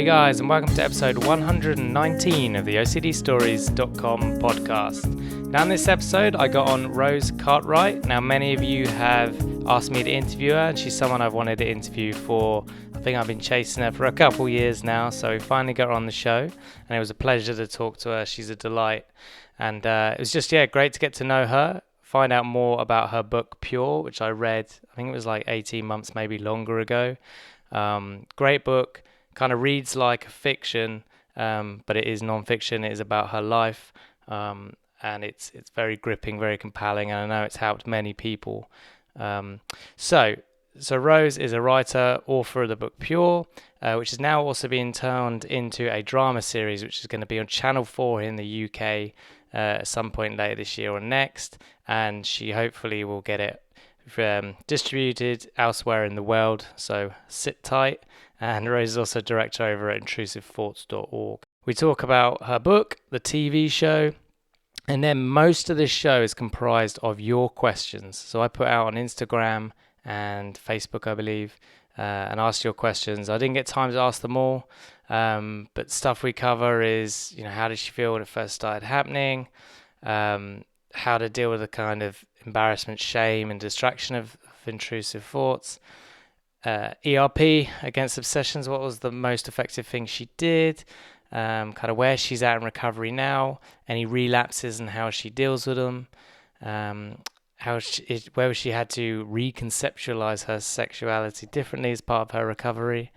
Hey guys, and welcome to episode 119 of the OCDstories.com podcast. Now in this episode, I got on Rose Cartwright. Now many of you have asked me to interview her, and she's someone I've wanted to interview for, I think I've been chasing her for a couple years now, so we finally got her on the show, and it was a pleasure to talk to her. She's a delight, and it was just, great to get to know her, find out more about her book, Pure, which I read, I think it was like 18 months, maybe longer ago. Great book. Kind of reads like a fiction, but it is non-fiction. It is about her life, and it's very gripping, very compelling, and I know it's helped many people. So Rose is a writer, author of the book Pure, which is now also being turned into a drama series, which is going to be on Channel 4 in the UK at some point later this year or next, and she hopefully will get it distributed elsewhere in the world, so sit tight. And Rose is also director over at intrusivethoughts.org. We talk about her book, the TV show, and then most of this show is comprised of your questions. So I put out on Instagram and Facebook, I believe, and asked your questions. I didn't get time to ask them all, but stuff we cover is, how did she feel when it first started happening, how to deal with the kind of embarrassment, shame, and distraction of intrusive thoughts, ERP against obsessions, what was the most effective thing she did, kind of where she's at in recovery now, any relapses and how she deals with them, where she had to reconceptualize her sexuality differently as part of her recovery,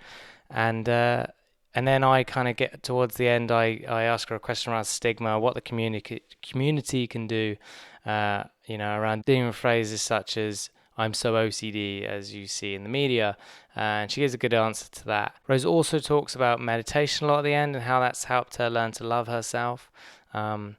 and then I kind of get towards the end, I ask her a question around stigma, what the community can do, around dealing with phrases such as "I'm so OCD," as you see in the media, and she gives a good answer to that. Rose also talks about meditation a lot at the end and how that's helped her learn to love herself, and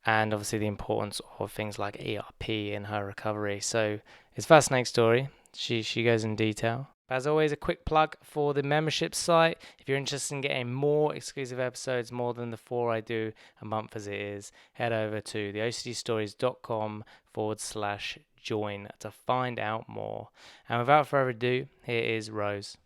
obviously the importance of things like ERP in her recovery. So it's a fascinating story. She goes in detail. As always, a quick plug for the membership site. If you're interested in getting more exclusive episodes, more than the 4 I do a month as it is, head over to theocdstories.com/join to find out more. And without further ado, here is Rose.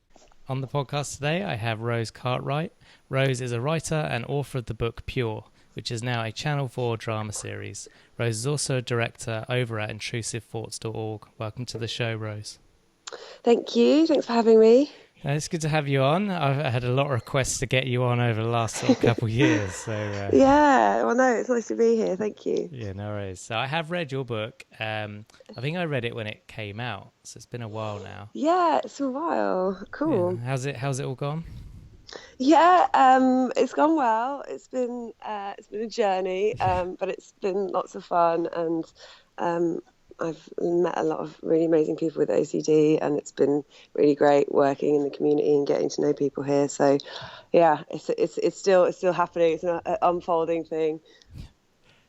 On the podcast today, I have Rose Cartwright. Rose is a writer and author of the book Pure, which is now a Channel 4 drama series. Rose is also a director over at intrusivethoughts.org. Welcome to the show, Rose. Thank you. Thanks for having me. It's good to have you on. I've had a lot of requests to get you on over the last couple of years. So yeah, well, no, it's nice to be here. Thank you. Yeah, no worries. So I have read your book. I think I read it when it came out, so it's been a while now. Yeah, it's a while. Cool. Yeah. How's it all gone? Yeah, it's gone well. It's been a journey, but it's been lots of fun, and I've met a lot of really amazing people with OCD, and it's been really great working in the community and getting to know people here. So, yeah, it's still happening. It's an unfolding thing.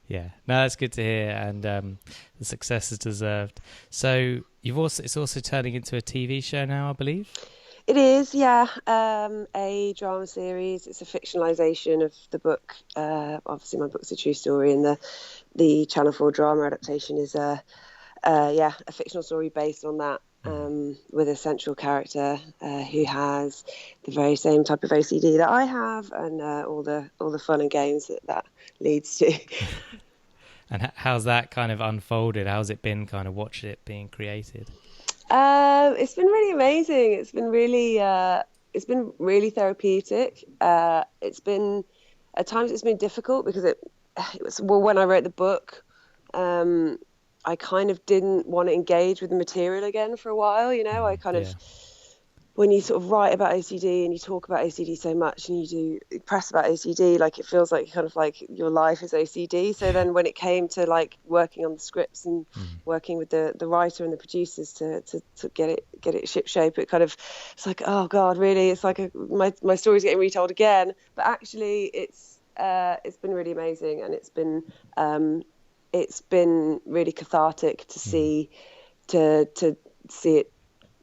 Yeah, no, that's good to hear, and the success is deserved. So it's also turning into a TV show now, I believe. It is, yeah, a drama series. It's a fictionalization of the book. Obviously, my book's a true story, and the Channel 4 drama adaptation is a fictional story based on that, with a central character who has the very same type of OCD that I have, and all the fun and games that leads to. And how's that kind of unfolded? How's it been kind of watching it being created? It's been really amazing. It's been really therapeutic. It's been, at times it's been difficult because it was, well, when I wrote the book, I kind of didn't want to engage with the material again for a while. I kind of, when you sort of write about OCD and you talk about OCD so much and you do press about OCD, like it feels like kind of like your life is OCD. So then when it came to like working on the scripts and working with the writer and the producers to get it ship shape, it kind of, it's like, oh God, really? It's like my story's getting retold again. But actually it's been really amazing, and it's been really cathartic to see it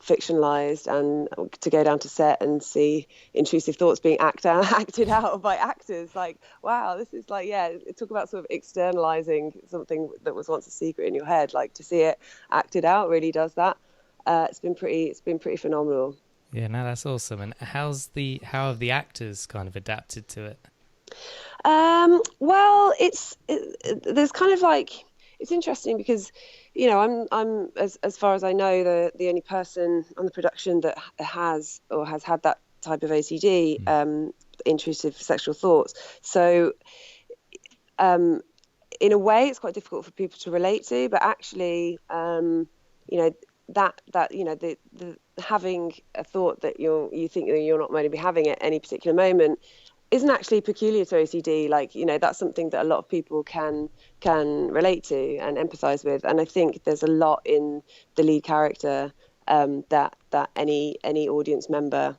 fictionalized, and to go down to set and see intrusive thoughts being acted out by actors. Like, wow, this is like, talk about sort of externalizing something that was once a secret in your head. Like, to see it acted out really does that. It's been pretty phenomenal. Yeah, no, that's awesome. And how have the actors kind of adapted to it? Well, there's kind of like, it's interesting because, I'm as far as I know, the only person on the production that has or has had that type of OCD, intrusive sexual thoughts. So, um, in a way, it's quite difficult for people to relate to, but actually, you know, the having a thought that you think that you're not going to be having at any particular moment isn't actually peculiar to OCD. Like, that's something that a lot of people can relate to and empathize with. And I think there's a lot in the lead character that any audience member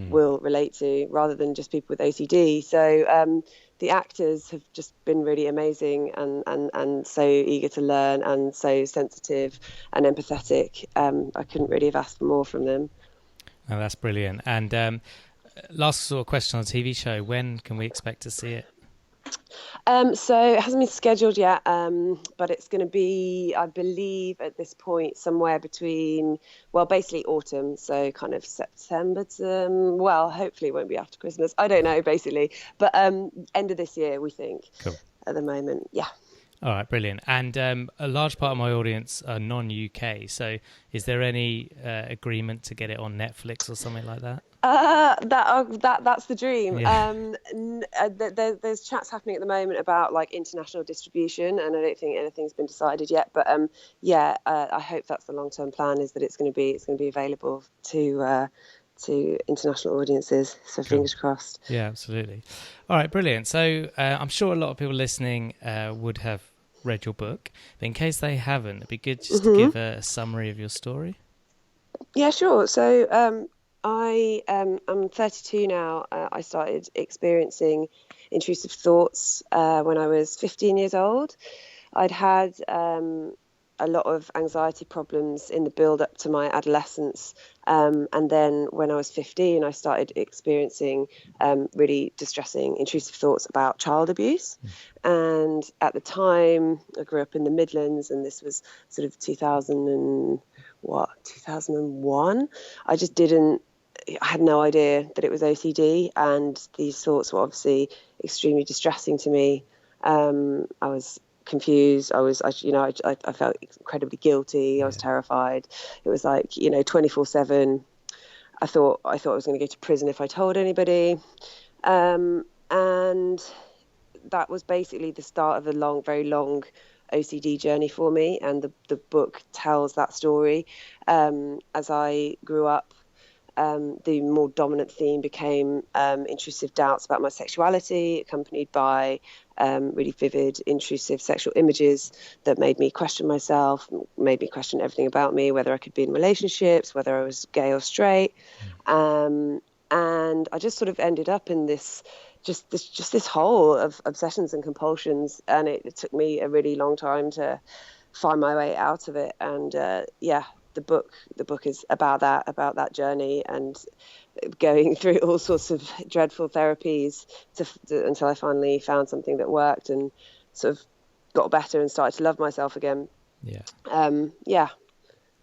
will relate to, rather than just people with OCD. So the actors have just been really amazing and so eager to learn and so sensitive and empathetic. I couldn't really have asked for more from them. Oh, that's brilliant. And last sort of question on the TV show, when can we expect to see it? So it hasn't been scheduled yet, but it's going to be, I believe, at this point, somewhere between, well, basically autumn, so kind of September to, well, hopefully it won't be after Christmas. I don't know, basically, but end of this year, we think. Cool. At the moment, yeah. All right, brilliant. And a large part of my audience are non-UK, so is there any agreement to get it on Netflix or something like that? That's the dream. Yeah. There's chats happening at the moment about like international distribution, and I don't think anything's been decided yet. But I hope that's the long-term plan, is that it's going to be available to international audiences. So Cool. Fingers crossed. Yeah, absolutely. All right, brilliant. So I'm sure a lot of people listening would have read your book, but in case they haven't, it'd be good just to give a summary of your story. Yeah, sure. So I'm 32 now. I started experiencing intrusive thoughts when I was 15 years old. I'd had a lot of anxiety problems in the build up to my adolescence. And then when I was 15, I started experiencing really distressing, intrusive thoughts about child abuse. And at the time, I grew up in the Midlands, and this was sort of 2001. I had no idea that it was OCD, and these thoughts were obviously extremely distressing to me. I was confused. I felt incredibly guilty. I was terrified. It was like, 24/7. I thought I was going to go to prison if I told anybody. And that was basically the start of a very long OCD journey for me. And the book tells that story. As I grew up, the more dominant theme became intrusive doubts about my sexuality, accompanied by really vivid, intrusive sexual images that made me question myself, made me question everything about me, whether I could be in relationships, whether I was gay or straight. And I just sort of ended up in this hole of obsessions and compulsions. And it took me a really long time to find my way out of it. And the book is about that journey, and going through all sorts of dreadful therapies until I finally found something that worked and sort of got better and started to love myself again.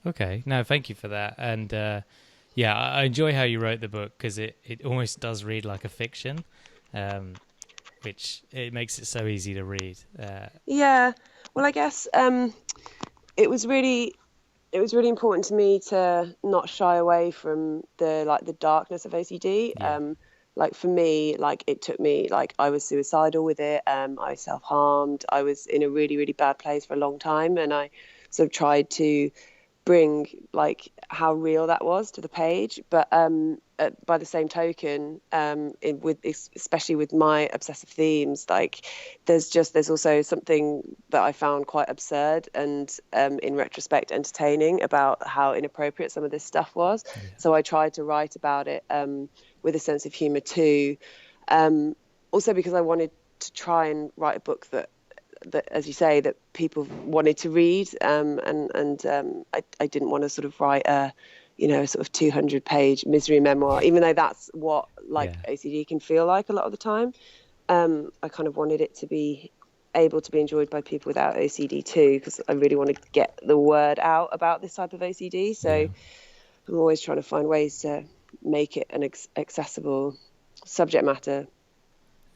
Okay, no, thank you for that. And I enjoy how you wrote the book, because it almost does read like a fiction, which it makes it so easy to read. Well, I guess it was really important to me to not shy away from the darkness of OCD. Like for me, like it took me, like I was suicidal with it. I self-harmed. I was in a really, really bad place for a long time, and I sort of tried to bring like how real that was to the page. But by the same token, especially with my obsessive themes, like there's also something that I found quite absurd and in retrospect entertaining about how inappropriate some of this stuff was. So I tried to write about it with a sense of humor too. Also because I wanted to try and write a book that, as you say, that people wanted to read, and I didn't want to sort of write a sort of 200-page misery memoir, even though that's what OCD can feel like a lot of the time. I kind of wanted it to be able to be enjoyed by people without OCD too, because I really want to get the word out about this type of OCD. So I'm always trying to find ways to make it an accessible subject matter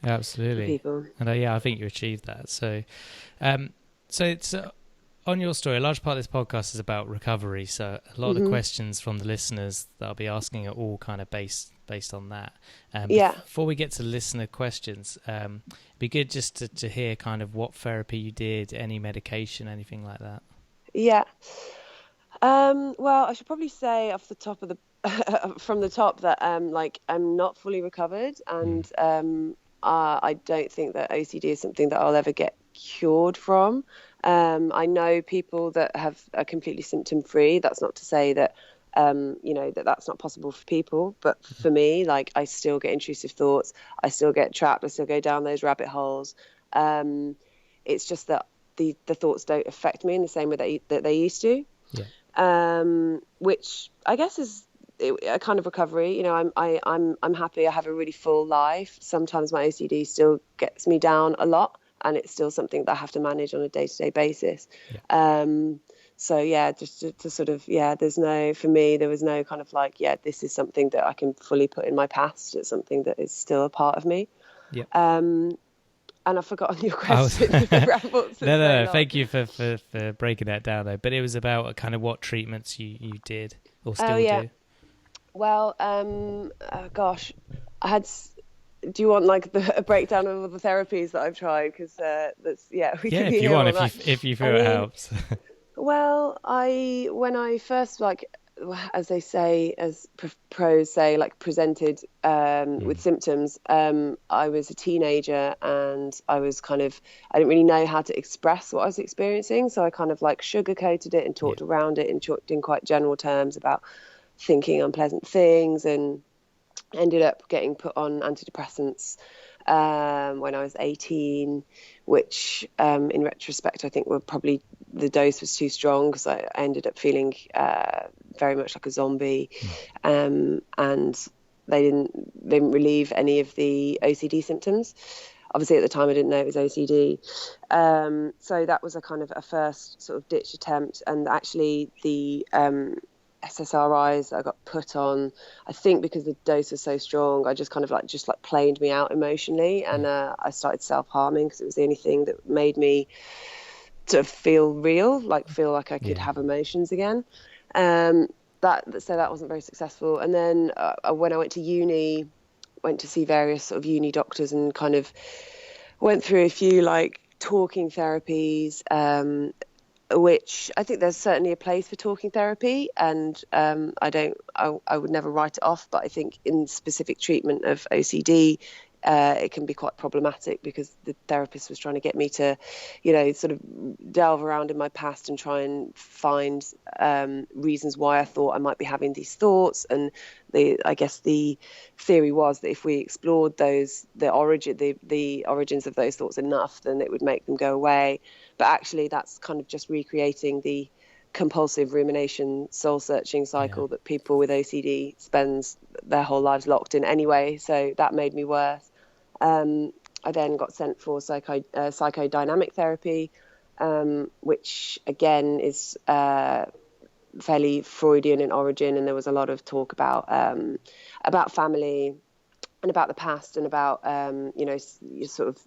Absolutely. for people. And I think you achieved that. So, so it's on your story. A large part of this podcast is about recovery. So a lot of questions from the listeners that I'll be asking are all kind of based on that. Before we get to listener questions, it'd be good just to hear kind of what therapy you did, any medication, anything like that. Yeah. Well, I should probably say off the top of the from the top that like I'm not fully recovered, and I don't think that OCD is something that I'll ever get cured from. I know people that are completely symptom free. That's not to say that that's not possible for people, but for me, like, I still get intrusive thoughts. I still get trapped. I still go down those rabbit holes. It's just that the thoughts don't affect me in the same way that they used to. Which I guess is a kind of recovery. I'm happy. I have a really full life. Sometimes my OCD still gets me down a lot, and it's still something that I have to manage on a day-to-day basis. So just to sort of, for me, there was no kind of like, this is something that I can fully put in my past. It's something that is still a part of me. And I've forgotten your question. No. Thank you for breaking that down, though. But it was about kind of what treatments you did or still do. Well, gosh, I had. Do you want like a breakdown of all the therapies that I've tried? Because if you want, if you feel it helps. Well, when I first, like, as they say, as pros say, like, presented with symptoms, I was a teenager, and I didn't really know how to express what I was experiencing, so I kind of like sugarcoated it and talked around it and talked in quite general terms about thinking unpleasant things, and ended up getting put on antidepressants when I was 18, which in retrospect I think the dose was too strong, because I ended up feeling very much like a zombie, and they didn't relieve any of the OCD symptoms. Obviously at the time I didn't know it was OCD, so that was a kind of a first sort of ditch attempt. And actually the SSRIs that I got put on, I think because the dose was so strong, I just kind of like planed me out emotionally, and I started self-harming, because it was the only thing that made me sort of feel real, like feel like I could have emotions again. So that wasn't very successful. And then when I went to uni, went to see various sort of uni doctors, and kind of went through a few like talking therapies, which I think there's certainly a place for talking therapy, and I would never write it off, but I think in specific treatment of OCD, it can be quite problematic, because the therapist was trying to get me to, sort of delve around in my past and try and find reasons why I thought I might be having these thoughts. And I guess the theory was that if we explored the origins of those thoughts enough, then it would make them go away. But actually, that's kind of just recreating the compulsive rumination, soul-searching cycle that people with OCD spends their whole lives locked in anyway. So that made me worse. I then got sent for psychodynamic therapy, which again is fairly Freudian in origin, and there was a lot of talk about family and about the past, and about sort of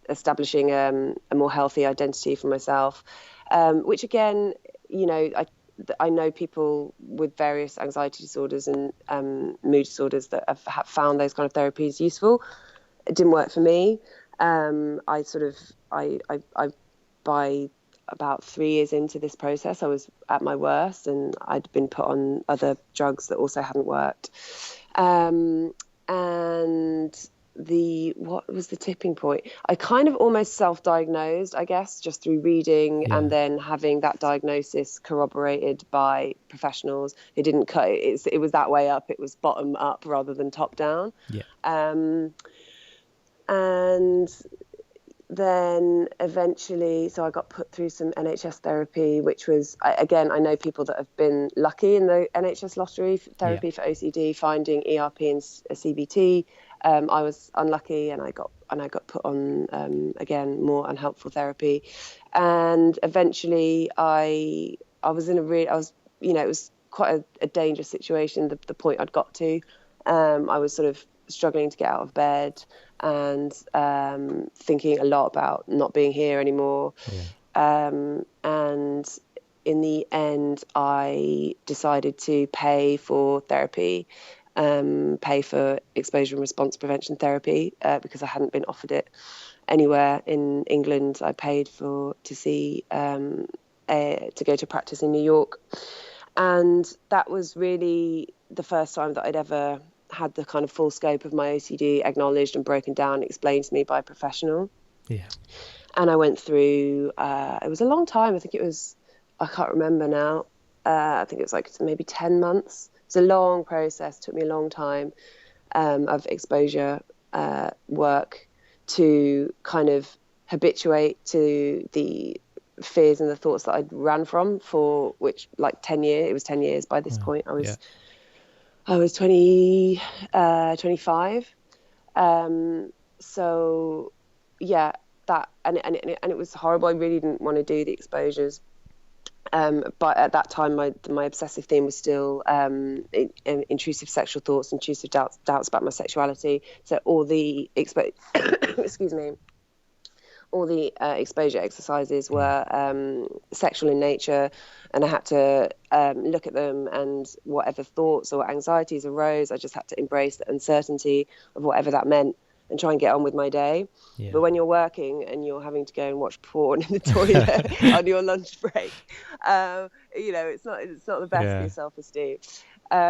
establishing a more healthy identity for myself, which again, I know people with various anxiety disorders and mood disorders that have found those kind of therapies useful. It didn't work for me. I by about 3 years into this process, I was at my worst, and I'd been put on other drugs that also hadn't worked. And what was the tipping point? I kind of almost self-diagnosed, I guess, just through reading, and then having that diagnosis corroborated by professionals. It didn't cut it. It was that way up. It was bottom up rather than top down. And then eventually, so I got put through some NHS therapy, which was, again, I know people that have been lucky in the NHS lottery therapy for OCD, finding ERP and CBT. I was unlucky, and I got put on again more unhelpful therapy, and eventually it was quite a dangerous situation. The point I'd got to, I was sort of struggling to get out of bed and thinking a lot about not being here anymore. And in the end, I decided to pay for therapy, pay for exposure and response prevention therapy, because I hadn't been offered it anywhere in England. I paid to go to practice in New York. And that was really the first time that I'd ever had the kind of full scope of my OCD acknowledged and broken down, explained to me by a professional. Yeah. And I went through, it was a long time. I can't remember now. I think it was like maybe 10 months. It's a long process, took me a long time, of exposure work to kind of habituate to the fears and the thoughts that I'd ran from for which like 10 years. It was 10 years by this point. I was 25. So yeah, that, and it was horrible. I really didn't want to do the exposures. But at that time, my obsessive theme was still intrusive sexual thoughts, intrusive doubts about my sexuality. So all the excuse me, all the exposure exercises were sexual in nature, and I had to look at them, and whatever thoughts or anxieties arose, I just had to embrace the uncertainty of whatever that meant and try and get on with my day. Yeah. But when you're working and you're having to go and watch porn in the toilet on your lunch break, it's not the best for your self-esteem. I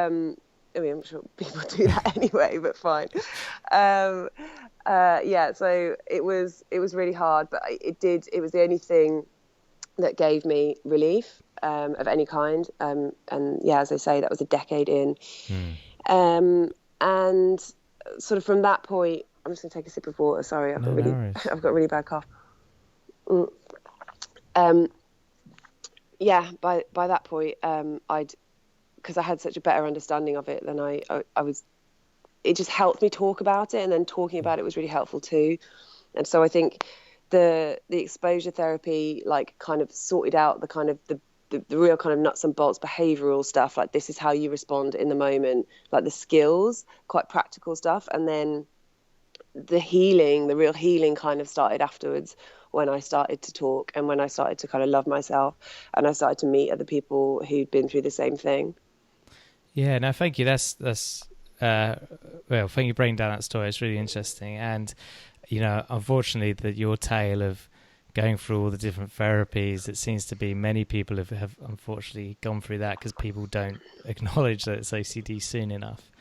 mean, I'm sure people do that anyway, but fine. So it was really hard, but it was the only thing that gave me relief of any kind. And yeah, as I say, that was a decade in. And sort of from that point, I'm just going to take a sip of water. Sorry, I've got a really bad cough. By that point, because I had such a better understanding of it than I was, it just helped me talk about it, and then talking about it was really helpful too. And so I think the exposure therapy like kind of sorted out the kind of the real kind of nuts and bolts behavioral stuff, like this is how you respond in the moment, like the skills, quite practical stuff. And then the real healing kind of started afterwards, when I started to talk and when I started to kind of love myself and I started to meet other people who'd been through the same thing. Yeah, no, thank you. That's thank you for breaking down that story. It's really interesting. And, unfortunately, your tale of going through all the different therapies, it seems to be many people have unfortunately gone through that because people don't acknowledge that it's OCD soon enough.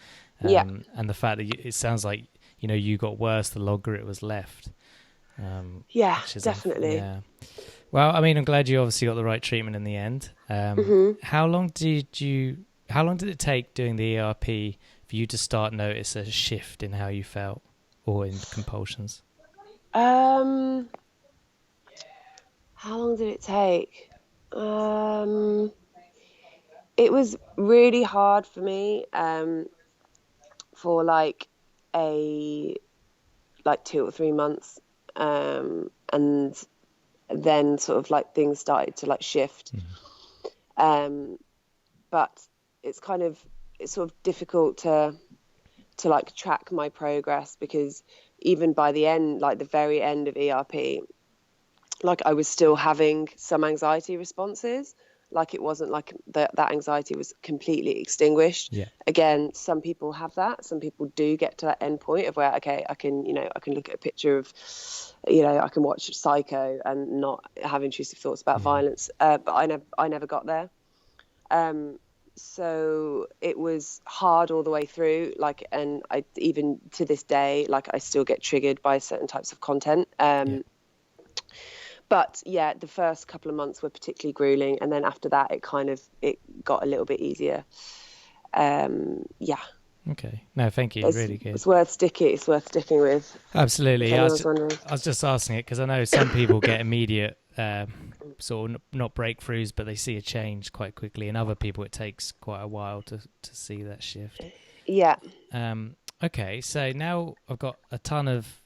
And the fact that it sounds like, you got worse the longer it was left. Definitely. Well, I mean, I'm glad you obviously got the right treatment in the end. How long did it take doing the ERP for you to start notice a shift in how you felt or in compulsions? How long did it take? It was really hard for me for like 2 or 3 months, and then sort of like things started to like shift. But it's sort of difficult to like track my progress, because even by the end, like the very end of ERP, like I was still having some anxiety responses. Like it wasn't like that anxiety was completely extinguished. Again, some people have that. Some people do get to that end point of where, okay, I can look at a picture of, I can watch Psycho and not have intrusive thoughts about violence. But I never got there. So it was hard all the way through. Like, and I, even to this day, like I still get triggered by certain types of content. But yeah, the first couple of months were particularly grueling, and then after that, it got a little bit easier. Okay. No, thank you. Really good. It's worth sticking with. Absolutely. I was just asking it because I know some people get immediate sort of not breakthroughs, but they see a change quite quickly, and other people it takes quite a while to see that shift. Yeah. Okay, so now I've got a ton of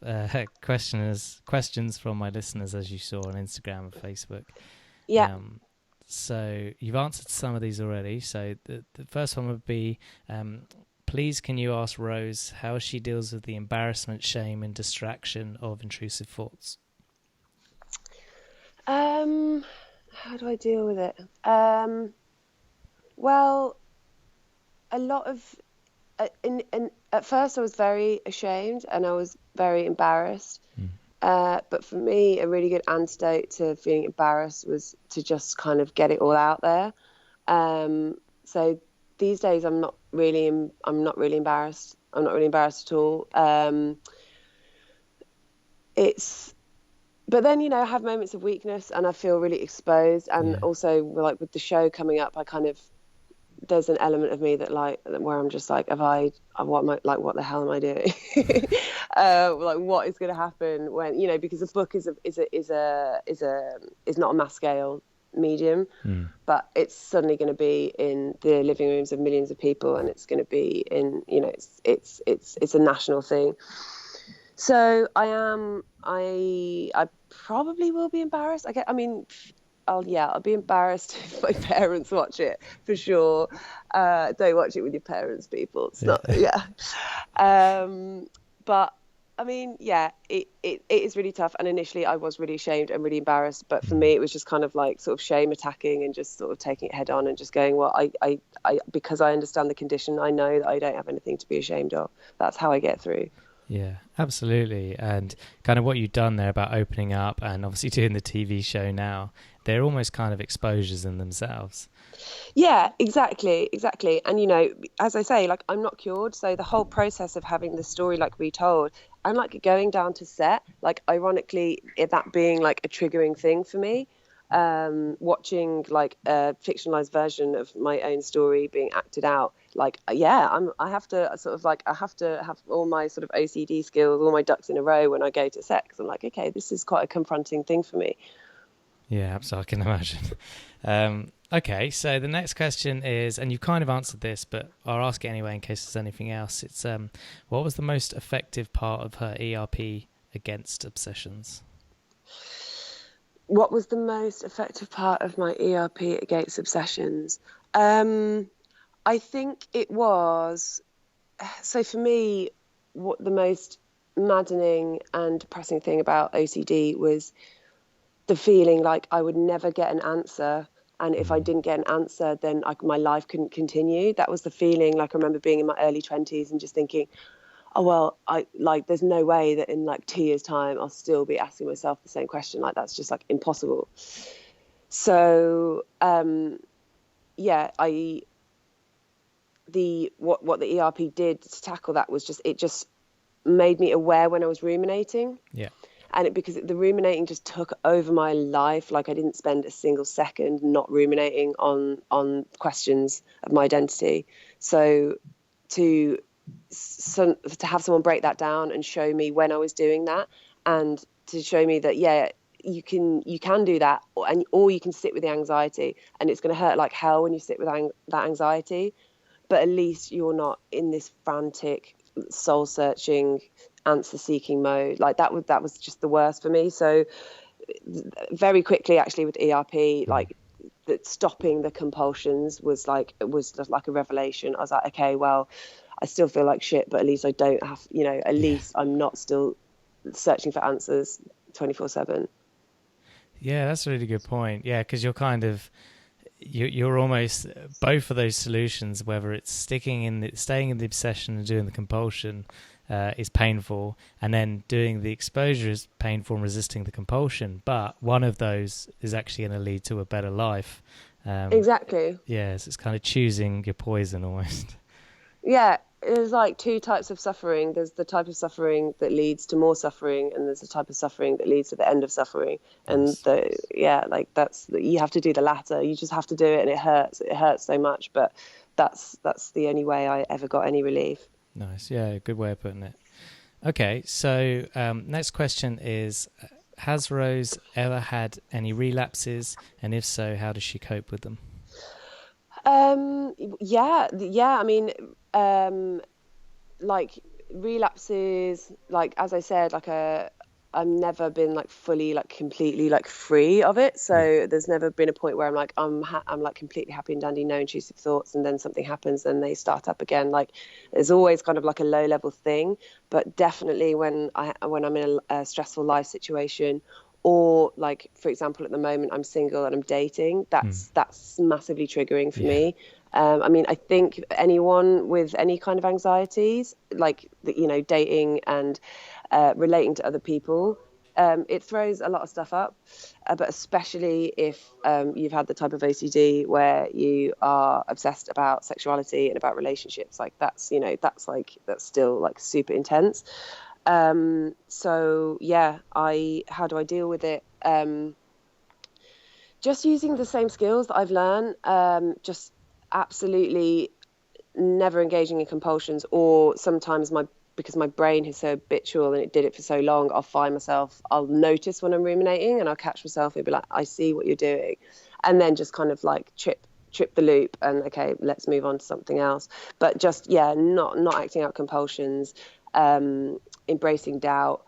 questions from my listeners, as you saw on Instagram and Facebook. Yeah. So you've answered some of these already. So the first one would be, please can you ask Rose how she deals with the embarrassment, shame, and distraction of intrusive thoughts? How do I deal with it? Well, a lot of at first I was very ashamed and I was very embarrassed. But for me, a really good antidote to feeling embarrassed was to just kind of get it all out there. So these days I'm not really embarrassed. I'm not really embarrassed at all. But then, I have moments of weakness and I feel really exposed. And also, like with the show coming up, there's an element of me that where I'm just like, what the hell am I doing? Like what is going to happen when, because the book is not a mass scale medium, but it's suddenly going to be in the living rooms of millions of people, and it's going to be in, it's a national thing. So I probably will be embarrassed. I'll be embarrassed if my parents watch it, for sure. Don't watch it with your parents, people. It's not, but it is really tough. And initially I was really ashamed and really embarrassed. But for me, it was just kind of like sort of shame attacking and just sort of taking it head on and just going, well, I because I understand the condition, I know that I don't have anything to be ashamed of. That's how I get through. Yeah, absolutely. And kind of what you've done there about opening up and obviously doing the TV show now, they're almost kind of exposures in themselves. Yeah, exactly. And, as I say, like, I'm not cured. So the whole process of having the story like retold, I'm like going down to set, like ironically, that being like a triggering thing for me. Watching like a fictionalized version of my own story being acted out, I have to have all my sort of OCD skills, all my ducks in a row when I go to set, because I'm like, okay, this is quite a confronting thing for me. Yeah, absolutely, I can imagine. Okay, so the next question is, and you've kind of answered this, but I'll ask it anyway in case there's anything else. It's what was the most effective part of her ERP against obsessions? What was the most effective part of my ERP against obsessions? I think it was, so for me, what the most maddening and depressing thing about OCD was the feeling like I would never get an answer. And if I didn't get an answer, then my life couldn't continue. That was the feeling. Like, I remember being in my early 20s and just thinking, oh, well, there's no way that in like 2 years' time I'll still be asking myself the same question. Like, that's just like impossible. So, what the ERP did to tackle that was it just made me aware when I was ruminating. Yeah. And because the ruminating just took over my life. Like, I didn't spend a single second not ruminating on questions of my identity. So to have someone break that down and show me when I was doing that, and to show me that, you can do that, or you can sit with the anxiety, and it's going to hurt like hell when you sit with that anxiety, but at least you're not in this frantic, soul searching, answer seeking mode. Like, that was just the worst for me. So very quickly, actually, with ERP, like, that stopping the compulsions was just like a revelation. I was like, okay, well, I still feel like shit, but at least I don't have, at least I'm not still searching for answers 24/7. Yeah, that's a really good point. Yeah, because you're kind of, you're almost both of those solutions, whether it's staying in the obsession and doing the compulsion is painful, and then doing the exposure is painful and resisting the compulsion. But one of those is actually going to lead to a better life. Exactly. Yes, it's kind of choosing your poison almost. Yeah, there's like two types of suffering. There's the type of suffering that leads to more suffering, and there's the type of suffering that leads to the end of suffering. And that's, you have to do the latter. You just have to do it, and it hurts. It hurts so much, but that's the only way I ever got any relief. Nice. Yeah, good way of putting it. Okay, so next question is, has Rose ever had any relapses? And if so, how does she cope with them? Yeah. I mean, like relapses, like, as I said, like I've never been like fully like completely like free of it. So there's never been a point where I'm like I'm like completely happy and dandy, no intrusive thoughts, and then something happens and they start up again. Like there's always kind of like a low level thing, but definitely when I'm in a stressful life situation, or like for example at the moment I'm single and I'm dating, that's massively triggering for me. I mean, I think anyone with any kind of anxieties, like dating and relating to other people, it throws a lot of stuff up, but especially if you've had the type of OCD where you are obsessed about sexuality and about relationships, like that's still like super intense. So yeah, how do I deal with it? Just using the same skills that I've learned, just absolutely never engaging in compulsions, or sometimes because my brain is so habitual and it did it for so long, I'll notice when I'm ruminating and I'll catch myself and be like, I see what you're doing, and then just kind of like trip the loop and okay, let's move on to something else. But just not acting out compulsions, embracing doubt.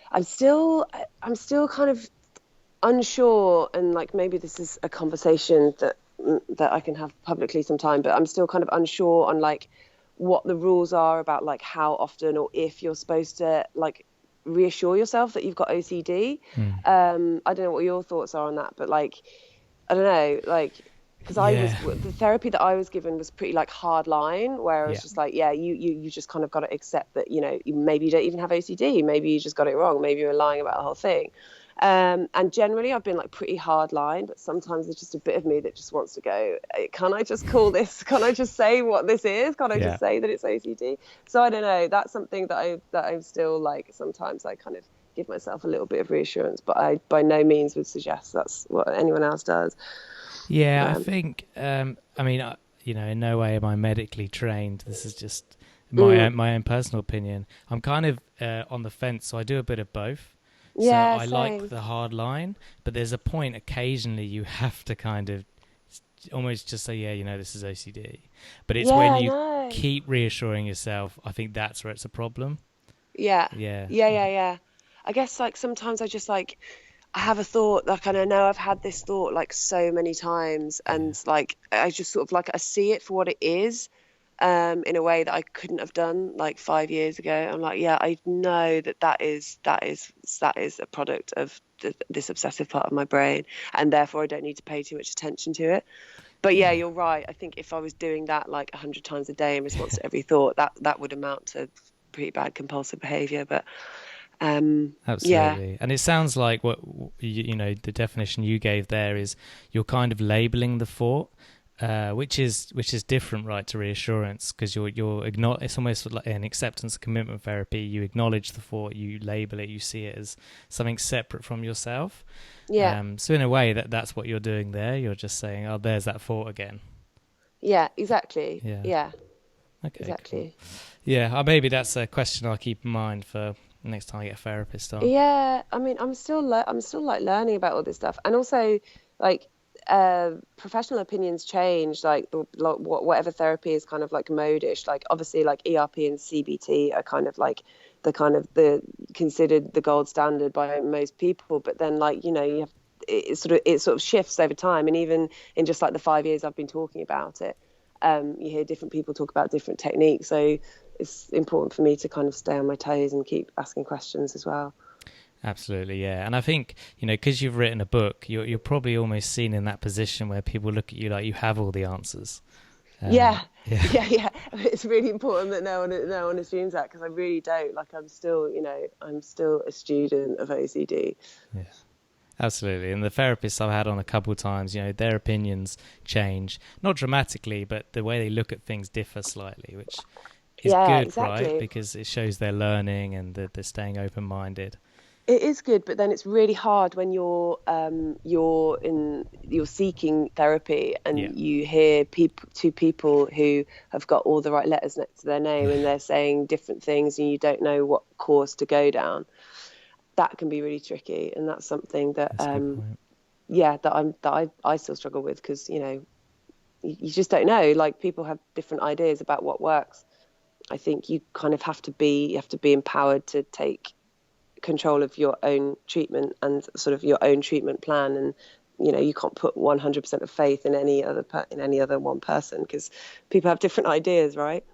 I'm still kind of unsure, and like maybe this is a conversation that I can have publicly sometime, but I'm still kind of unsure on like what the rules are about like how often or if you're supposed to like reassure yourself that you've got OCD. I don't know what your thoughts are on that, but like I don't know, like because the therapy that I was given was pretty like hard line, where I was just like, you just kind of got to accept that, maybe you don't even have OCD, maybe you just got it wrong, maybe you're lying about the whole thing. And generally I've been like pretty hard line, but sometimes there's just a bit of me that just wants to go, can I just call this, can I just say what this is, can I just say that it's OCD? So I don't know, that's something that I'm still like, sometimes I kind of give myself a little bit of reassurance, but I by no means would suggest that's what anyone else does. I think I mean in no way am I medically trained, this is just my own personal opinion. I'm kind of on the fence, so I do a bit of both. So I like the hard line, but there's a point occasionally you have to kind of almost just say, this is OCD. But it's when you keep reassuring yourself, I think that's where it's a problem. Yeah. I guess like sometimes I just like, I have a thought, like, and I know I've had this thought like so many times, and like I just sort of like I see it for what it is. In a way that I couldn't have done like 5 years ago. I'm like, I know that is a product of this obsessive part of my brain, and therefore I don't need to pay too much attention to it. But you're right. I think if I was doing that like 100 times a day in response to every thought, that would amount to pretty bad compulsive behavior. But absolutely. And it sounds like what the definition you gave there is you're kind of labeling the thought. Which is different, right, to reassurance, because it's almost like an acceptance commitment therapy. You acknowledge the thought, you label it, you see it as something separate from yourself. So in a way that's what you're doing there. You're just saying, oh, there's that thought again. Exactly. Okay, exactly. Cool. Maybe that's a question I'll keep in mind for next time I get a therapist on. I mean, I'm still like learning about all this stuff, and also like professional opinions change, like whatever therapy is kind of like modish. Like obviously like ERP and CBT are kind of like the considered the gold standard by most people, but then like you have it sort of shifts over time, and even in just like the 5 years I've been talking about it, you hear different people talk about different techniques, so it's important for me to kind of stay on my toes and keep asking questions as well. Absolutely, yeah. And I think, because you've written a book, you're probably almost seen in that position where people look at you like you have all the answers. It's really important that no one assumes that, because I really don't. Like I'm still a student of OCD. Yeah, absolutely. And the therapists I've had on a couple of times, their opinions change, not dramatically, but the way they look at things differ slightly, which is good, exactly. Right? Because it shows they're learning and that they're staying open-minded. It is good, but then it's really hard when you're seeking therapy and you hear two people who have got all the right letters next to their name and they're saying different things and you don't know what course to go down. That can be really tricky, and that's something that I still struggle with, because you just don't know. Like people have different ideas about what works. I think you kind of have to be empowered to take control of your own treatment and sort of your own treatment plan. And you can't put 100% of faith in any other one person, because people have different ideas, right?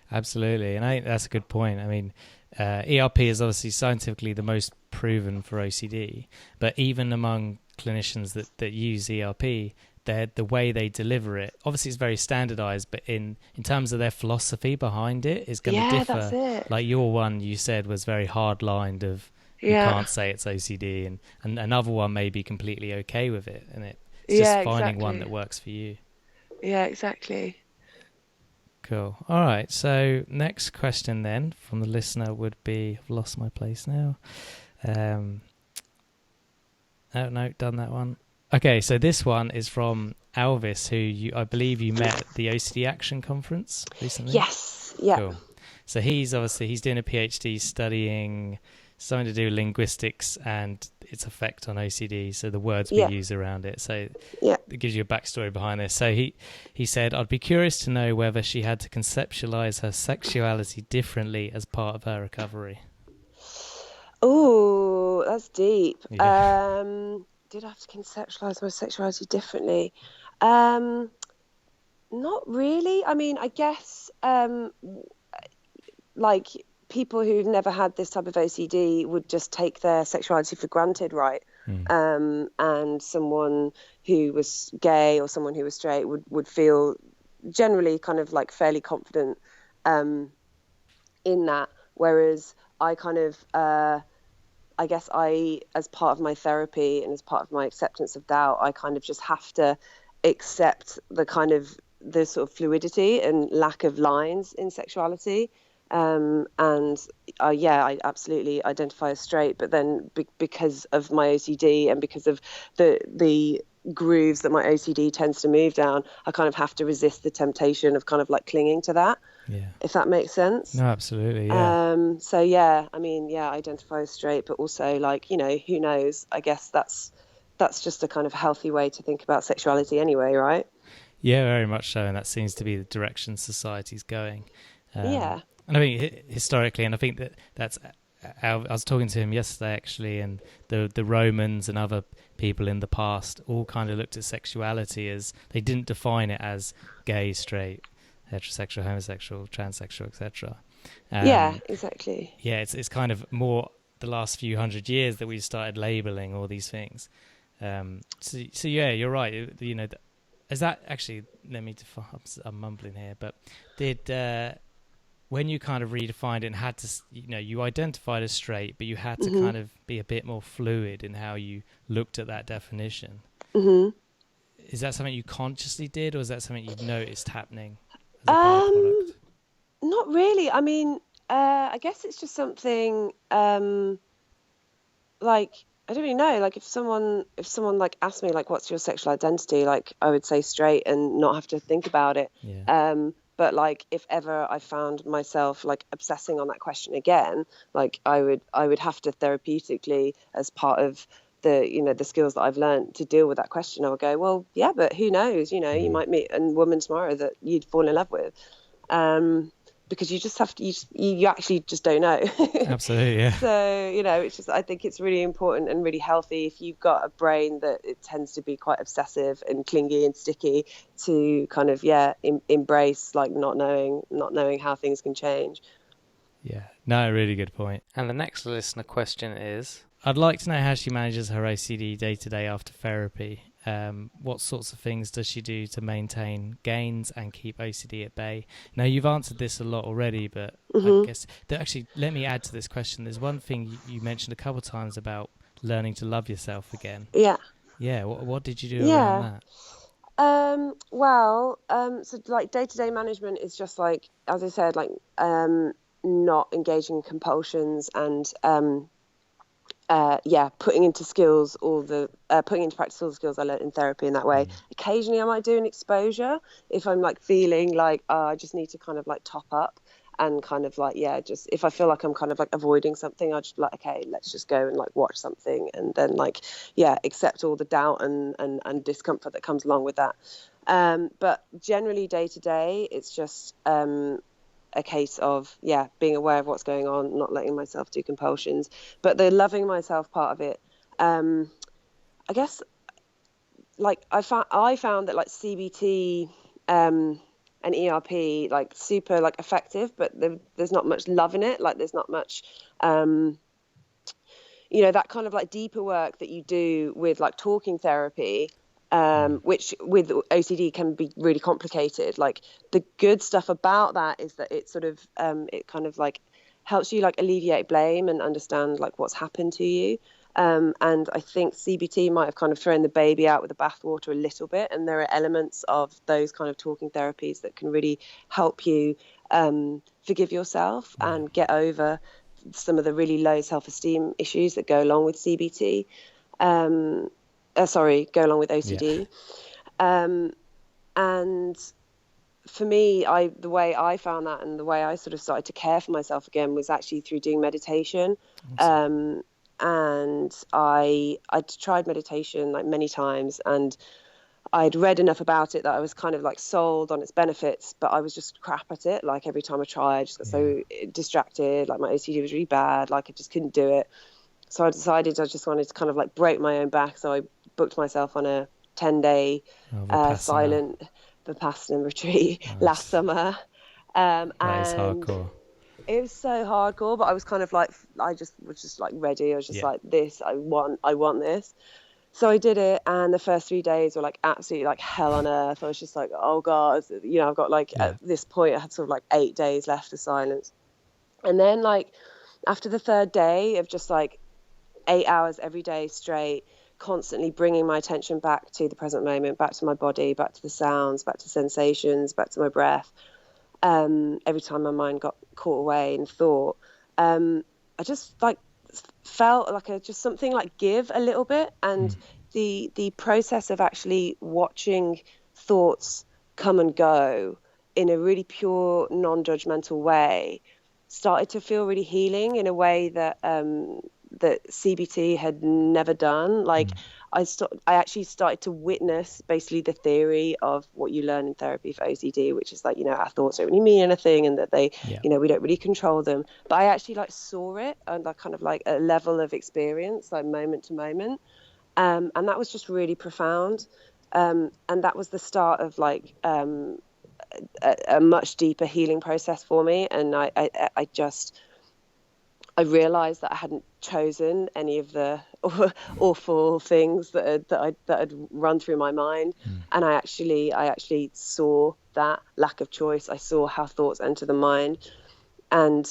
Absolutely, and I think that's a good point. I mean, ERP is obviously scientifically the most proven for OCD, but even among clinicians that use ERP, the way they deliver it, obviously it's very standardized, but in terms of their philosophy behind it is going to differ. That's it. Like your one you said was very hard-lined of you can't say it's OCD, and another one may be completely okay with it, and it's just finding one that works for you. Yeah, exactly. Cool. All right. So next question then from the listener would be, I've lost my place now. Oh, no, done that one. Okay. So this one is from Alvis, who I believe you met at the OCD Action Conference recently. Yes. Yeah. Cool. So he's doing a PhD studying something to do with linguistics and its effect on OCD, so the words we use around it. So it gives you a backstory behind this. So he said, I'd be curious to know whether she had to conceptualize her sexuality differently as part of her recovery. Oh, that's deep. Yeah. Did I have to conceptualize my sexuality differently? Not really. I mean, I guess like people who've never had this type of OCD would just take their sexuality for granted, right? And someone who was gay or someone who was straight would feel generally kind of like fairly confident in that. Whereas I kind of, I guess as part of my therapy and as part of my acceptance of doubt, I kind of just have to accept the sort of fluidity and lack of lines in sexuality. And I absolutely identify as straight, but then because of my OCD and because of the grooves that my OCD tends to move down, I kind of have to resist the temptation of kind of like clinging to that. Yeah. If that makes sense. No, absolutely. Yeah. So I mean, I identify as straight, but also like, who knows? I guess that's just a kind of healthy way to think about sexuality anyway, right? Yeah, very much so. And that seems to be the direction society's going. And I think historically, and I think that's, I was talking to him yesterday actually, and the Romans and other people in the past all kind of looked at sexuality as, they didn't define it as gay, straight, heterosexual, homosexual, transsexual, etc. Yeah, exactly. Yeah, it's kind of more the last few hundred years that we've started labeling all these things. So yeah, you're right. Is that actually? Let me define. I'm mumbling here, but did. When you kind of redefined it and had to, you identified as straight, but you had to kind of be a bit more fluid in how you looked at that definition. Is that something you consciously did, or is that something you've noticed happening as a byproduct? Not really. I mean, I guess it's just something like, I don't really know. Like if someone like asked me like, what's your sexual identity? Like I would say straight and not have to think about it. Yeah. But like if ever I found myself like obsessing on that question again, like I would have to therapeutically, as part of the the skills that I've learned to deal with that question, I would go, well, yeah, but who knows? You might meet a woman tomorrow that you'd fall in love with. Because you just have to, you actually just don't know. Absolutely, yeah. So, it's just, I think it's really important and really healthy if you've got a brain that it tends to be quite obsessive and clingy and sticky, to kind of, embrace like not knowing how things can change. Yeah, no, really good point. And the next listener question is, I'd like to know how she manages her OCD day to day after therapy. What sorts of things does she do to maintain gains and keep OCD at bay? Now, you've answered this a lot already, but I guess actually, let me add to this question. There's one thing you mentioned a couple of times about learning to love yourself again. Yeah. Yeah. What did you do around that? So like day-to-day management is just like, as I said, like not engaging in compulsions and putting into practice all the skills I learned in therapy in that way. Occasionally I might do an exposure if I'm like feeling like I just need to kind of like top up, and kind of like just if I feel like I'm kind of like avoiding something, I'll just be like, okay, let's just go and like watch something, and then like accept all the doubt and discomfort that comes along with that. But generally day to day it's just a case of being aware of what's going on, not letting myself do compulsions. But the loving myself part of it, I guess, like I found that like CBT and ERP like super like effective, but there's not much love in it. Like there's not much that kind of like deeper work that you do with like talking therapy, which with OCD can be really complicated. Like the good stuff about that is that it sort of it kind of like helps you like alleviate blame and understand like what's happened to you. And I think CBT might have kind of thrown the baby out with the bathwater a little bit. And there are elements of those kind of talking therapies that can really help you forgive yourself and get over some of the really low self-esteem issues that go along with CBT. Go along with OCD. Yeah. And for me, the way I found that and the way I sort of started to care for myself again was actually through doing meditation. Awesome. And I'd tried meditation like many times, and I'd read enough about it that I was kind of like sold on its benefits, but I was just crap at it. Like every time I tried, I just got so distracted. Like my OCD was really bad. Like I just couldn't do it. So I decided I just wanted to kind of like break my own back. So I booked myself on a 10-day silent Vipassana retreat last summer. That is hardcore. It was so hardcore, but I was kind of like, I just was just like ready. I was just like, I want this. So I did it, and the first 3 days were like absolutely like hell on earth. I was just like, oh God, I've got like at this point I had sort of like 8 days left of silence. And then like after the third day of just like 8 hours every day straight, constantly bringing my attention back to the present moment, back to my body, back to the sounds, back to sensations, back to my breath. Every time my mind got caught away in thought, I just like felt like just something like give a little bit. And the process of actually watching thoughts come and go in a really pure, non-judgmental way started to feel really healing in a way that that CBT had never done. Like I actually started to witness basically the theory of what you learn in therapy for OCD, which is like, our thoughts don't really mean anything, and that they, we don't really control them. But I actually like saw it on like kind of like a level of experience, like moment to moment. And that was just really profound. And that was the start of like a much deeper healing process for me. And I realized that I hadn't chosen any of the awful things that had run through my mind. And I actually saw that lack of choice. I saw how thoughts enter the mind. And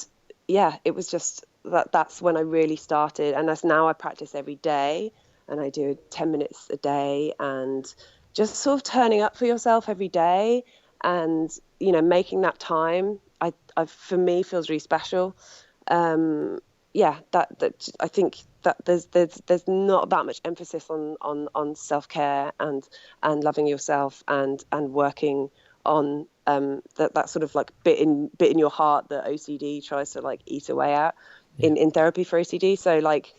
it was just that's when I really started. And that's now I practice every day, and I do 10 minutes a day, and just sort of turning up for yourself every day and, making that time, I for me feels really special. That I think that there's not that much emphasis on self-care and loving yourself and working on that sort of like bit in your heart that OCD tries to like eat away at in therapy for OCD. So like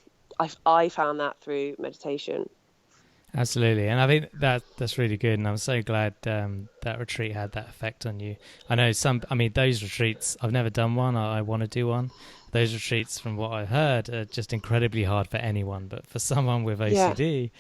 I found that through meditation. Absolutely, and I think that's really good, and I'm so glad that retreat had that effect on you. I know those retreats, I've never done one. I want to do one. Those retreats, from what I heard, are just incredibly hard for anyone, but for someone with OCD,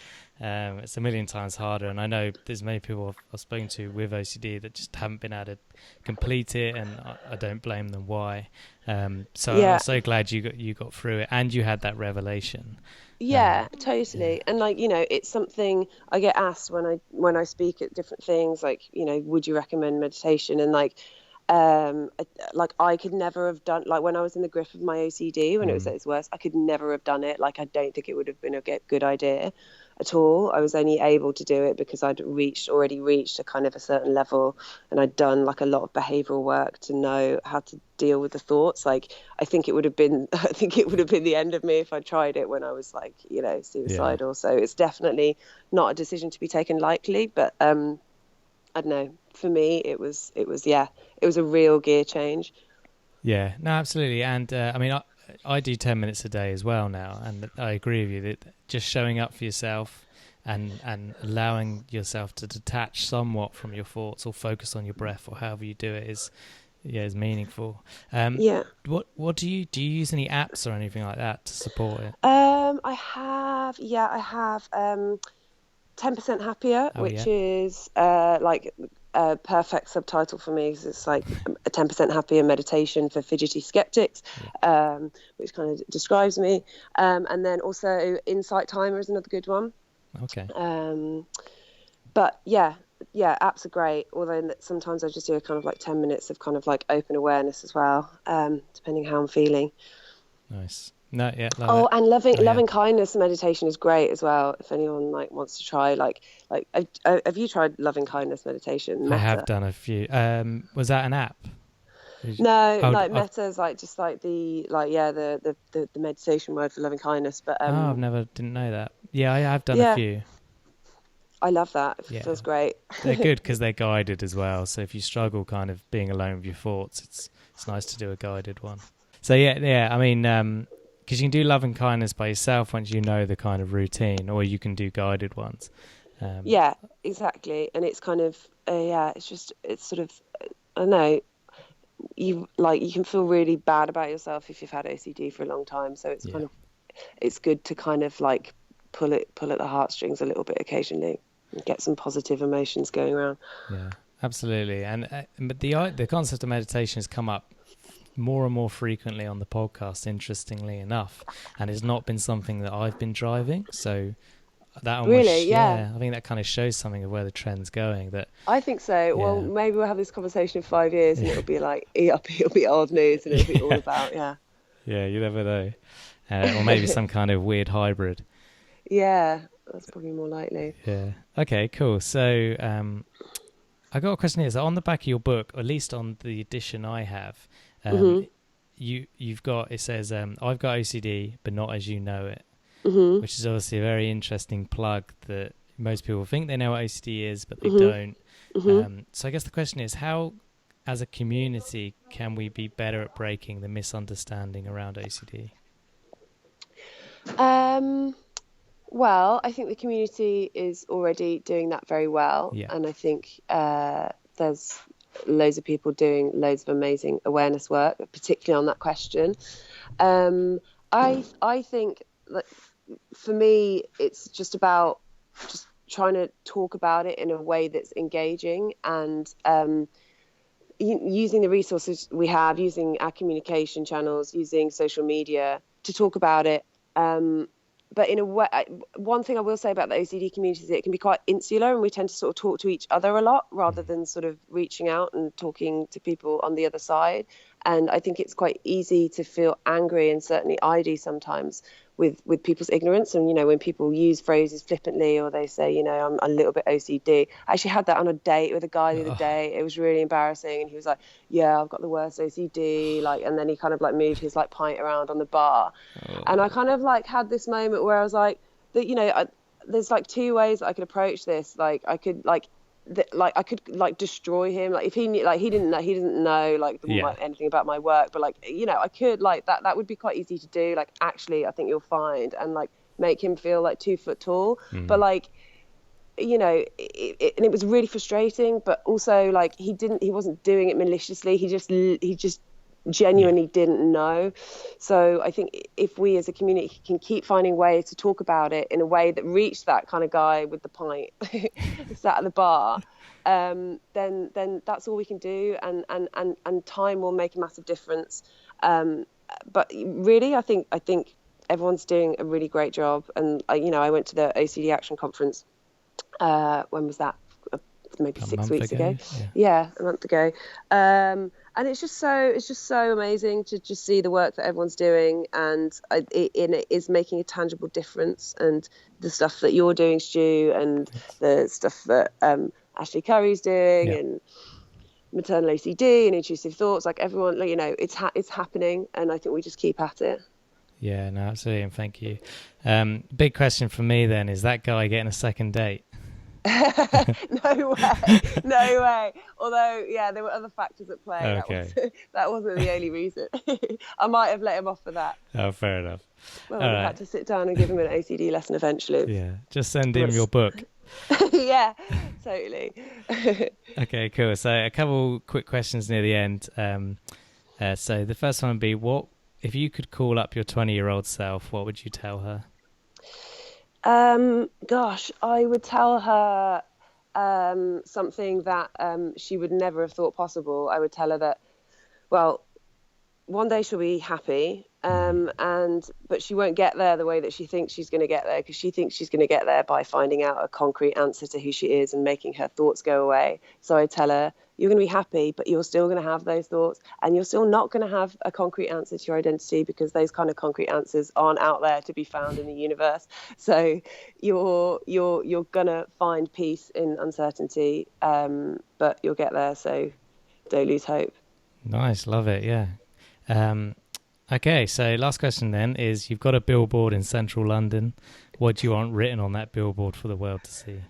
it's a million times harder. And I know there's many people I've spoken to with OCD that just haven't been able to complete it, and I don't blame them why. So I'm so glad you got through it, and you had that revelation. Totally. And like, it's something I get asked when I speak at different things, like, would you recommend meditation? And like I could never have done, like when I was in the grip of my OCD, when it was at its worst, I could never have done it. Like I don't think it would have been a good idea at all. I was only able to do it because I'd already reached a kind of a certain level, and I'd done like a lot of behavioral work to know how to deal with the thoughts. Like I think it would have been the end of me if I tried it when I was like, suicidal. So it's definitely not a decision to be taken lightly, but I don't know, for me it was a real gear change. No, absolutely. And I do 10 minutes a day as well now, and I agree with you that just showing up for yourself and allowing yourself to detach somewhat from your thoughts or focus on your breath or however you do it is meaningful. Yeah. What do you use any apps or anything like that to support it? I have 10% Happier, Oh which yeah. is like a perfect subtitle for me, 'cause it's like a 10% Happier meditation for fidgety skeptics, Yeah. which kind of describes me. And then also Insight Timer is another good one. Okay. But apps are great. Although sometimes I just do a kind of like 10 minutes of kind of like open awareness as well, depending how I'm feeling. Nice. No, yeah, love Oh, it. and Oh yeah. loving kindness meditation is great as well. If anyone like wants to try, have you tried loving kindness meditation? I have Meta? done a few. Was that an app? No, Oh, like Meta is like just like the meditation word for loving kindness. But I've never didn't know that. Yeah, I have done a yeah, few. I love that. It Yeah, feels great. they're good because they're guided as well. So if you struggle kind of being alone with your thoughts, it's nice to do a guided one. So yeah. I mean, because you can do love and kindness by yourself once you know the kind of routine, or you can do guided ones. Yeah, exactly. And it's kind of it's sort of I don't know. You can feel really bad about yourself if you've had OCD for a long time. So it's Yeah. it's good to kind of like pull at the heartstrings a little bit occasionally and get some positive emotions going around. Yeah, absolutely. And but the concept of meditation has come up more and more frequently on the podcast, interestingly enough, and it's not been something that I've been driving. So that Really, almost, yeah. I think that kind of shows something of where the trend's going. That I think so. Well, yeah, maybe we'll have this conversation in 5 years and yeah, it'll be like, it'll be old news and it'll be all yeah, about, yeah. yeah. You never know, or maybe some kind of weird hybrid. Yeah, that's probably more likely. Yeah. Okay. Cool. So I got a question here. So on the back of your book, or at least on the edition I have, hmm you've got, it says, I've got OCD, but not as you know it, hmm which is obviously a very interesting plug that most people think they know what OCD is, but they hmm don't. hmm So I guess the question is, how, as a community, can we be better at breaking the misunderstanding around OCD? Well, I think the community is already doing that very well. Yeah. And I think there's loads of people doing loads of amazing awareness work, particularly on that question. I think that for me, it's just about just trying to talk about it in a way that's engaging and using the resources we have, using our communication channels, using social media to talk about it. But in a way, one thing I will say about the OCD community is it can be quite insular, and we tend to sort of talk to each other a lot rather than sort of reaching out and talking to people on the other side. And I think it's quite easy to feel angry, and certainly I do sometimes, with people's ignorance. And, when people use phrases flippantly, or they say, I'm a little bit OCD. I actually had that on a date with a guy the other day. It was really embarrassing. And he was like, yeah, I've got the worst OCD. And then he kind of moved his pint around on the bar. And I kind of had this moment where I was like, there's two ways I could approach this. I could I could destroy him. If he knew, he didn't know anything about my work, but I could that would be quite easy to do. Actually, I think you'll find, and make him feel 2 foot tall. But and it was really frustrating. But also he wasn't doing it maliciously. He just genuinely didn't know. So I think if we as a community can keep finding ways to talk about it in a way that reached that kind of guy with the pint sat at the bar, then that's all we can do, and time will make a massive difference. But really, I think everyone's doing a really great job. And I went to the OCD Action Conference. When was that? Maybe 6 weeks ago. Yeah, a month ago. And it's just so amazing to just see the work that everyone's doing, and it is making a tangible difference. And the stuff that you're doing, Stu, and the stuff that Ashley Curry's doing, and maternal OCD and intrusive thoughts, everyone, it's happening, and I think we just keep at it. Yeah, no, absolutely, and thank you. Big question for me then, is that guy getting a second date? No way. Although, there were other factors at play. Okay. That wasn't the only reason. I might have let him off for that. Oh, fair enough. Well, we had to sit down and give him an OCD lesson eventually. Yeah, just send him your book. Yeah, totally. Okay, cool. So a couple quick questions near the end. So the first one would be, what if you could call up your 20-year-old self, what would you tell her? Gosh, I would tell her something that she would never have thought possible. I would tell her that, well, one day she'll be happy, but she won't get there the way that she thinks she's going to get there, because she thinks she's going to get there by finding out a concrete answer to who she is and making her thoughts go away. So I tell her, you're going to be happy, but you're still going to have those thoughts, and you're still not going to have a concrete answer to your identity, because those kind of concrete answers aren't out there to be found in the universe. So you're going to find peace in uncertainty, but you'll get there. So don't lose hope. Nice, love it. Yeah. Okay, so last question then is, you've got a billboard in central London. What do you want written on that billboard for the world to see?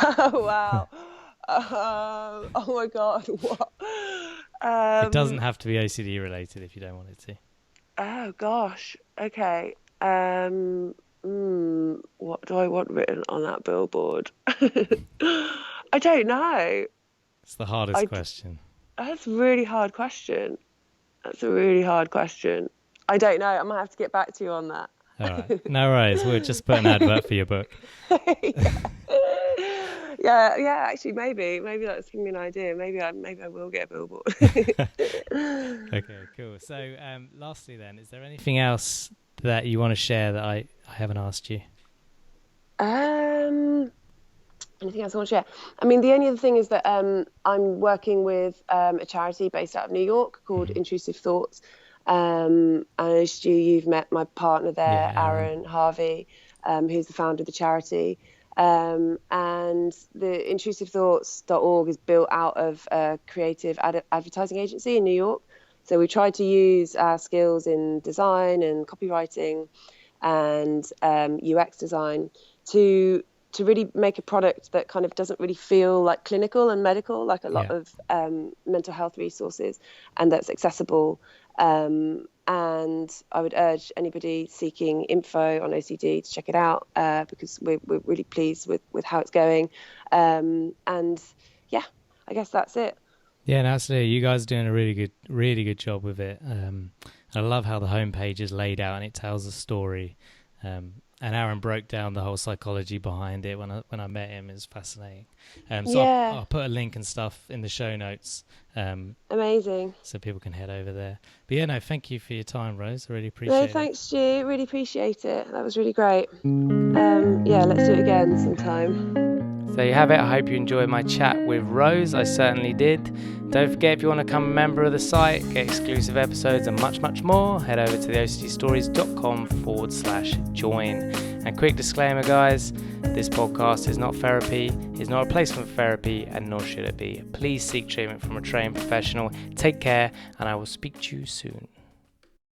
Oh, wow. Oh my God. What? It doesn't have to be OCD related if you don't want it to. Oh gosh. Okay. What do I want written on that billboard? I don't know. It's the hardest question. That's a really hard question. That's a really hard question. I don't know. I might have to get back to you on that. All right. No worries. We'll just put an advert for your book. Yeah. Actually, maybe that's giving me an idea. Maybe I will get a billboard. Okay, cool. So, lastly, then, is there anything else that you want to share that I haven't asked you? Anything else I want to share? I mean, the only other thing is that I'm working with a charity based out of New York called Intrusive Thoughts. And Stu, you've met my partner there, Yeah, Aaron Harvey, who's the founder of the charity. And the intrusivethoughts.org is built out of a creative advertising agency in New York. So we tried to use our skills in design and copywriting and UX design to really make a product that kind of doesn't really feel like clinical and medical, like a lot of mental health resources, and that's accessible. And I would urge anybody seeking info on OCD to check it out, because we're really pleased with how it's going. And yeah, I guess that's it. Yeah, no, absolutely. You guys are doing a really good job with it. I love how the homepage is laid out and it tells a story. And Aaron broke down the whole psychology behind it when I met him. It's fascinating. So I'll put a link and stuff in the show notes. Amazing. So people can head over there. But yeah, no, thank you for your time, Rose. I really appreciate it. No, thanks, Stu. Really appreciate it. That was really great. Yeah, let's do it again sometime. There you have it. I hope you enjoyed my chat with Rose. I certainly did. Don't forget, if you want to become a member of the site, get exclusive episodes and much, much more, head over to theocdstories.com/join. And quick disclaimer, guys, this podcast is not therapy, is not a replacement for therapy, and nor should it be. Please seek treatment from a trained professional. Take care, and I will speak to you soon.